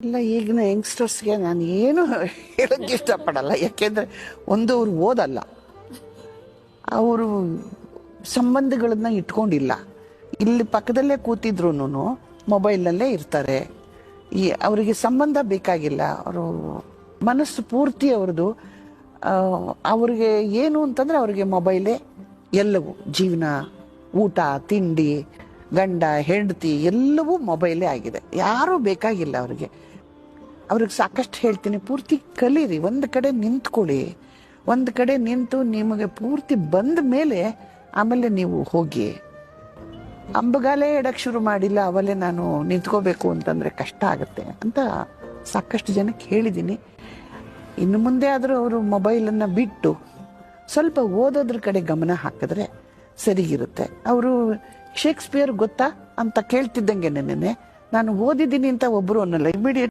ಇಲ್ಲ, ಈಗಿನ ಯಂಗ್ಸ್ಟರ್ಸ್ಗೆ ನಾನು ಏನು ಹೇಳಕ್ಕೆ ಇಷ್ಟಪಡಲ್ಲ. ಯಾಕೆಂದ್ರೆ ಒಂದು ಅವ್ರು ಓದಲ್ಲ, ಅವರು ಸಂಬಂಧಗಳನ್ನ ಇಟ್ಕೊಂಡಿಲ್ಲ. ಇಲ್ಲಿ ಪಕ್ಕದಲ್ಲೇ ಕೂತಿದ್ರು ಮೊಬೈಲ್ನಲ್ಲೇ ಇರ್ತಾರೆ. ಅವರಿಗೆ ಸಂಬಂಧ ಬೇಕಾಗಿಲ್ಲ. ಅವರು ಮನಸ್ಸು ಪೂರ್ತಿ ಅವ್ರದ್ದು ಅವ್ರಿಗೆ ಏನು ಅಂತಂದ್ರೆ ಅವ್ರಿಗೆ ಮೊಬೈಲೇ ಎಲ್ಲವೂ. ಜೀವನ, ಊಟ, ತಿಂಡಿ, ಗಂಡ, ಹೆಂಡತಿ ಎಲ್ಲವೂ ಮೊಬೈಲೇ ಆಗಿದೆ. ಯಾರೂ ಬೇಕಾಗಿಲ್ಲ ಅವ್ರಿಗೆ. ಸಾಕಷ್ಟು ಹೇಳ್ತೀನಿ, ಪೂರ್ತಿ ಕಲೀರಿ. ಒಂದು ಕಡೆ ನಿಂತ್ಕೊಳ್ಳಿ. ಒಂದು ಕಡೆ ನಿಂತು ನಿಮಗೆ ಪೂರ್ತಿ ಬಂದ ಮೇಲೆ ಆಮೇಲೆ ನೀವು ಹೋಗಿ. ಅಂಬಗಾಲೇ ಇಡಕ್ಕೆ ಶುರು ಮಾಡಿಲ್ಲ, ಅವಲ್ಲೇ ನಾನು ನಿಂತ್ಕೋಬೇಕು ಅಂತಂದರೆ ಕಷ್ಟ ಆಗುತ್ತೆ ಅಂತ ಸಾಕಷ್ಟು ಜನಕ್ಕೆ ಹೇಳಿದ್ದೀನಿ. ಇನ್ನು ಮುಂದೆ ಆದರೂ ಅವರು ಮೊಬೈಲನ್ನು ಬಿಟ್ಟು ಸ್ವಲ್ಪ ಓದೋದ್ರ ಕಡೆ ಗಮನ ಹಾಕಿದ್ರೆ ಸರಿಗಿರುತ್ತೆ. ಅವರು ಶೇಕ್ಸ್ಪಿಯರ್ ಗೊತ್ತಾ ಅಂತ ಕೇಳ್ತಿದ್ದಂಗೆ ನೆನ್ನೆ ನಾನು ಓದಿದ್ದೀನಿ ಅಂತ ಒಬ್ಬರು ಅನ್ನಲ್ಲ, ಇಮಿಡಿಯೇಟ್